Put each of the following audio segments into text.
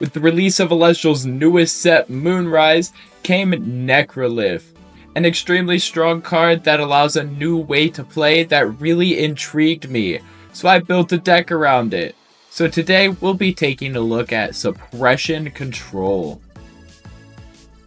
With the release of Elestral's newest set, Moonrise, came Necrolith, an extremely strong card that allows a new way to play that really intrigued me, so I built a deck around it. So today we'll be taking a look at Suppression Control.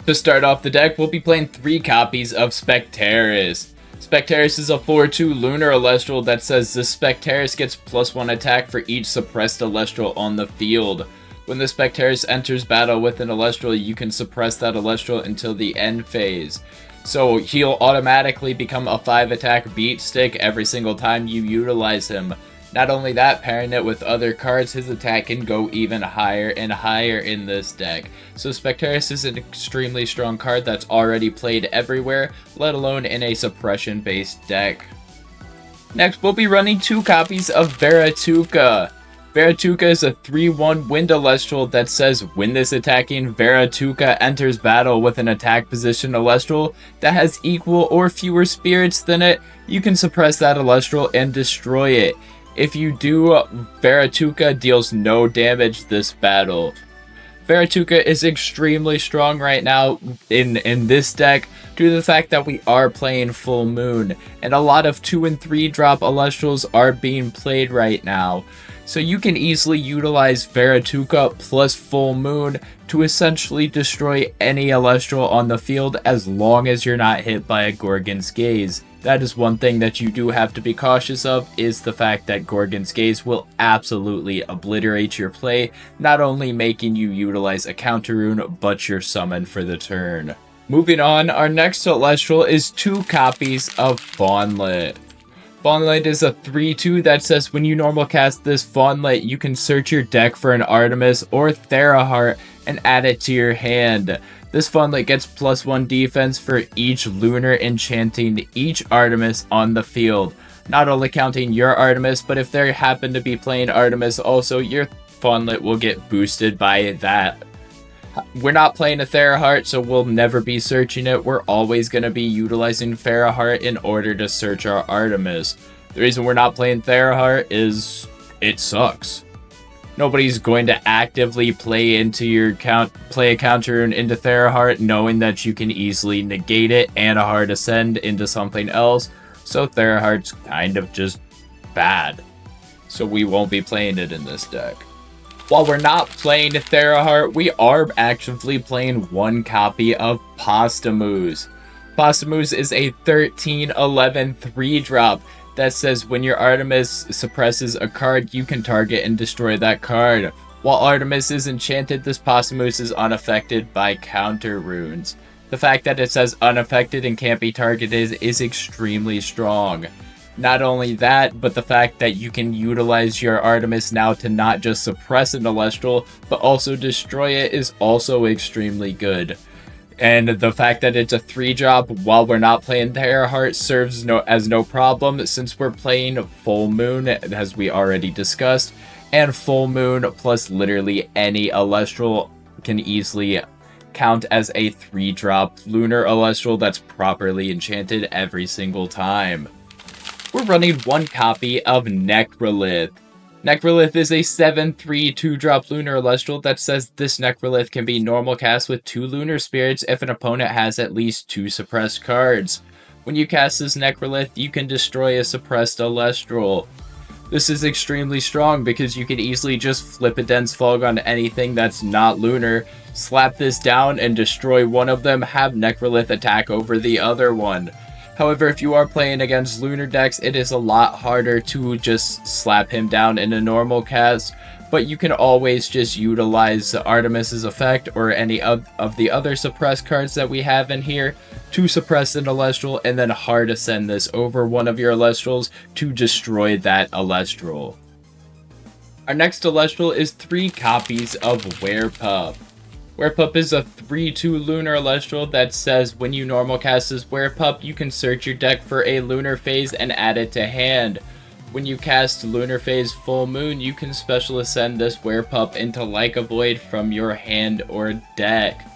To start off the deck, we'll be playing 3 copies of Spectaris. Spectaris is a 4/2 lunar Elestral that says the Spectaris gets +1 attack for each suppressed Elestral on the field. When the Spectaris enters battle with an Elestral, you can suppress that Elestral until the end phase. So he'll automatically become a 5 attack beat stick every single time you utilize him. Not only that, pairing it with other cards, his attack can go even higher and higher in this deck. So Spectaris is an extremely strong card that's already played everywhere, let alone in a suppression based deck. Next, we'll be running 2 copies of Veratuka. Veratuka is a 3/1 wind Elestral that says when this attacking Veratuka enters battle with an attack position Elestral that has equal or fewer spirits than it, you can suppress that Elestral and destroy it. If you do, Veratuka deals no damage this battle. Veratuka is extremely strong right now in this deck due to the fact that we are playing Full Moon, and a lot of 2 and 3 drop Elestrals are being played right now. So you can easily utilize Veratuka plus Full Moon to essentially destroy any Elestral on the field as long as you're not hit by a Gorgon's Gaze. That is one thing that you do have to be cautious of, is the fact that Gorgon's Gaze will absolutely obliterate your play, not only making you utilize a counter rune, but your summon for the turn. Moving on, our next Celestial is 2 copies of Fawnlet. Fawnlet is a 3/2 that says when you normal cast this Fawnlet, you can search your deck for an Artemis or Theraheart and add it to your hand. This Fawnlet gets +1 defense for each lunar enchanting each Artemis on the field. Not only counting your Artemis, but if they happen to be playing Artemis also, your Fawnlet will get boosted by that. We're not playing a Theraheart, so we'll never be searching it. We're always going to be utilizing Theraheart in order to search our Artemis. The reason we're not playing Theraheart is it sucks. Nobody's going to actively play into your play a counter rune into Theraheart knowing that you can easily negate it and a hard ascend into something else. So Theraheart's kind of just bad. So we won't be playing it in this deck. While we're not playing Theraheart, we are actively playing 1 copy of Posthumous. Posthumous is a 13/11 3-drop that says when your Artemis suppresses a card, you can target and destroy that card. While Artemis is enchanted, this Posthumous is unaffected by counter runes. The fact that it says unaffected and can't be targeted is extremely strong. Not only that, but the fact that you can utilize your Artemis now to not just suppress an Elestral, but also destroy it is also extremely good. And the fact that it's a 3-drop while we're not playing Theraheart serves as no problem, since we're playing Full Moon, as we already discussed, and Full Moon plus literally any Elestral can easily count as a 3-drop lunar Elestral that's properly enchanted every single time. We're running 1 copy of Necrolith. Necrolith is a 7/3 2-drop lunar Elestral that says this Necrolith can be normal cast with 2 lunar spirits if an opponent has at least 2 suppressed cards. When you cast this Necrolith, you can destroy a suppressed Elestral. This is extremely strong because you can easily just flip a Dense Fog on anything that's not lunar, slap this down and destroy one of them, have Necrolith attack over the other one. However, if you are playing against lunar decks, it is a lot harder to just slap him down in a normal cast, but you can always just utilize Artemis's effect or any of the other suppressed cards that we have in here to suppress an Elestral and then hard ascend this over one of your Elestrals to destroy that Elestral. Our next Elestral is 3 copies of Werepup. Werepup is a 3/2 lunar Elestral that says when you normal cast this Werepup, you can search your deck for a lunar phase and add it to hand. When you cast lunar phase Full Moon, you can special ascend this Werepup into Like a Void from your hand or deck.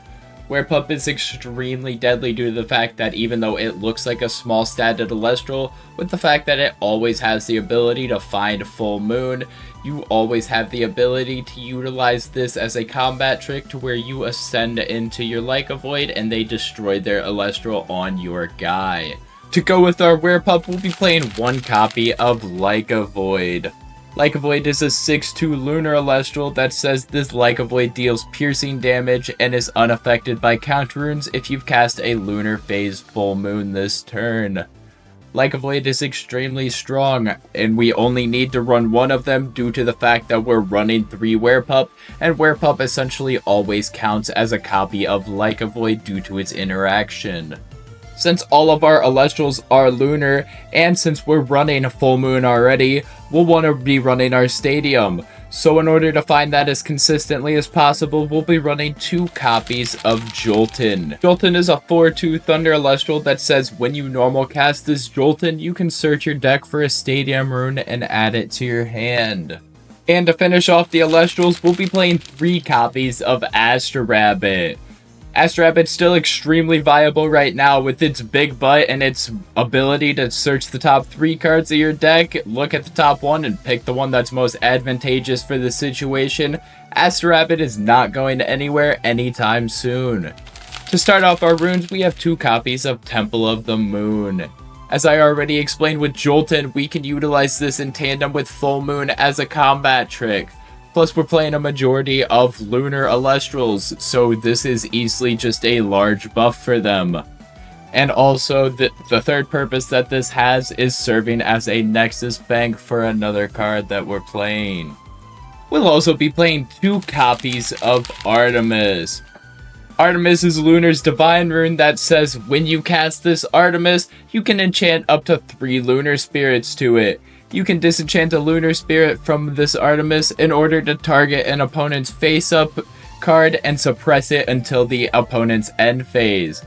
Werepup is extremely deadly due to the fact that even though it looks like a small statted Celestial, with the fact that it always has the ability to find full moon, you always have the ability to utilize this as a combat trick to where you ascend into your Leica Void and they destroy their Celestial on your guy. To go with our Werepup, we'll be playing one copy of Leica Void. Leica Void is a 6/2 lunar celestial that says this Leica Void deals piercing damage and is unaffected by counter runes if you've cast a lunar phase full moon this turn. Leica Void is extremely strong, and we only need to run one of them due to the fact that we're running 3 Werepup, and Werepup essentially always counts as a copy of Leica Void due to its interaction. Since all of our Elestrals are lunar, and since we're running a full moon already, we'll want to be running our stadium. So in order to find that as consistently as possible, we'll be running 2 copies of Jolton. Jolton is a 4/2 Thunder Celestial that says when you normal cast this Jolton, you can search your deck for a stadium rune and add it to your hand. And to finish off the Elestrals, we'll be playing 3 copies of Astro Rabbit. Astro Rabbit's still extremely viable right now with its big butt and its ability to search the top 3 cards of your deck, look at the top 1 and pick the one that's most advantageous for the situation. Astro Rabbit is not going anywhere anytime soon. To start off our runes, we have 2 copies of Temple of the Moon. As I already explained with Jolton, we can utilize this in tandem with Full Moon as a combat trick. Plus, we're playing a majority of lunar Elestrals, so this is easily just a large buff for them. And also, the third purpose that this has is serving as a Nexus bank for another card that we're playing. We'll also be playing 2 copies of Artemis. Artemis is Lunar's divine rune that says when you cast this Artemis, you can enchant up to 3 lunar spirits to it. You can disenchant a lunar spirit from this Artemis in order to target an opponent's face-up card and suppress it until the opponent's end phase.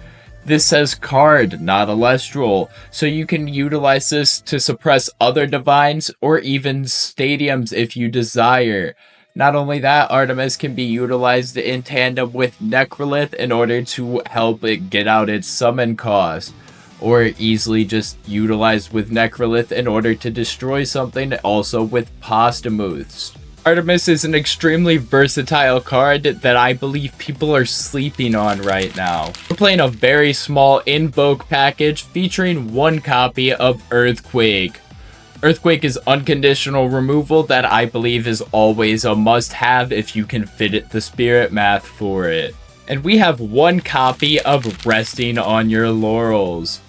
This says card, not Elestral, so you can utilize this to suppress other divines or even stadiums if you desire. Not only that, Artemis can be utilized in tandem with Necrolith in order to help it get out its summon cost, or easily just utilized with Necrolith in order to destroy something, also with Posthumous. Artemis is an extremely versatile card that I believe people are sleeping on right now. We're playing a very small Invoke package featuring 1 copy of Earthquake. Earthquake is unconditional removal that I believe is always a must-have if you can fit it the spirit math for it. And we have 1 copy of Resting on Your Laurels.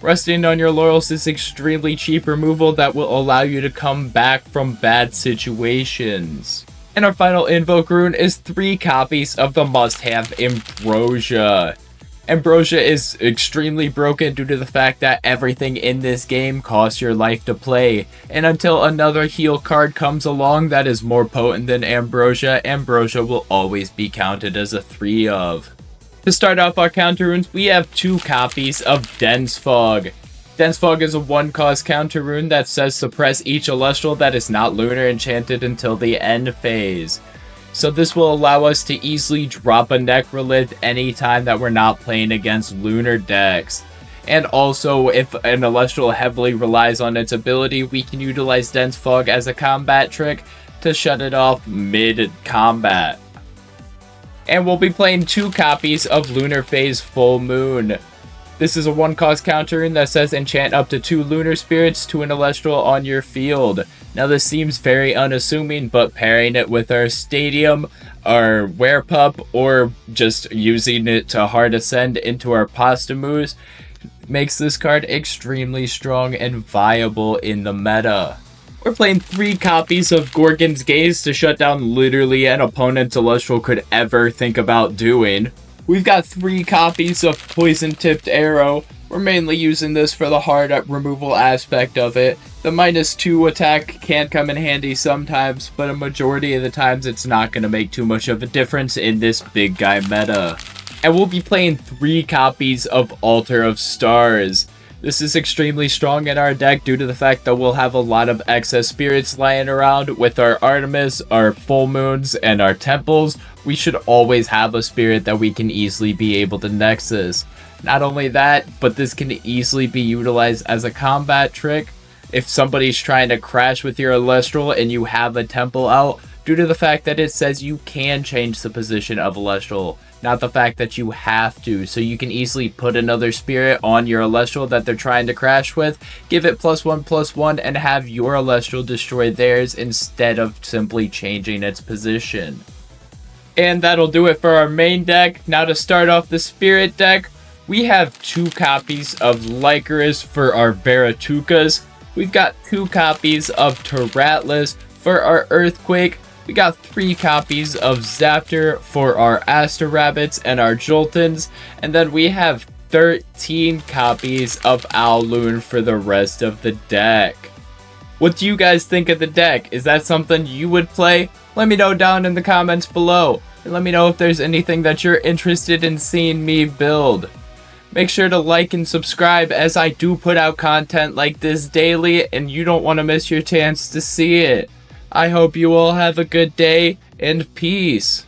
Resting on Your Laurels is extremely cheap removal that will allow you to come back from bad situations. And our final invoke rune is 3 copies of the must-have Ambrosia. Ambrosia is extremely broken due to the fact that everything in this game costs your life to play, and until another heal card comes along that is more potent than Ambrosia, Ambrosia will always be counted as a 3 of. To start off our counter runes, we have 2 copies of Dense Fog. Dense Fog is a 1-cost counter rune that says suppress each Celestial that is not lunar enchanted until the end phase. So this will allow us to easily drop a Necrolith anytime that we're not playing against lunar decks. And also, if an Celestial heavily relies on its ability, we can utilize Dense Fog as a combat trick to shut it off mid-combat. And we'll be playing 2 copies of Lunar Phase Full Moon. This is a 1-cost counter rune that says enchant up to 2 lunar spirits to an Celestial on your field. Now this seems very unassuming, but pairing it with our Stadium, our Werepup, or just using it to hard ascend into our Posthumous makes this card extremely strong and viable in the meta. We're playing 3 copies of Gorgon's Gaze to shut down literally an opponent Celestial could ever think about doing. We've got 3 copies of Poison Tipped Arrow. We're mainly using this for the hard removal aspect of it. The -2 attack can come in handy sometimes, but a majority of the times it's not going to make too much of a difference in this big guy meta. And we'll be playing 3 copies of Altar of Stars. This is extremely strong in our deck due to the fact that we'll have a lot of excess spirits lying around. With our Artemis, our full moons, and our temples, we should always have a spirit that we can easily be able to nexus. Not only that, but this can easily be utilized as a combat trick. If somebody's trying to crash with your Elestral and you have a temple out, due to the fact that it says you can change the position of Elestral, not the fact that you have to. So you can easily put another spirit on your Elestral that they're trying to crash with, give it +1/+1, and have your Elestral destroy theirs instead of simply changing its position. And that'll do it for our main deck. Now to start off the spirit deck, we have 2 copies of Lycoris for our Veratukas. We've got 2 copies of Teratlus for our Earthquake. We got 3 copies of Zaptor for our Aster Rabbits and our Joltons. And then we have 13 copies of Owloon for the rest of the deck. What do you guys think of the deck? Is that something you would play? Let me know down in the comments below. And let me know if there's anything that you're interested in seeing me build. Make sure to like and subscribe, as I do put out content like this daily and you don't want to miss your chance to see it. I hope you all have a good day and peace.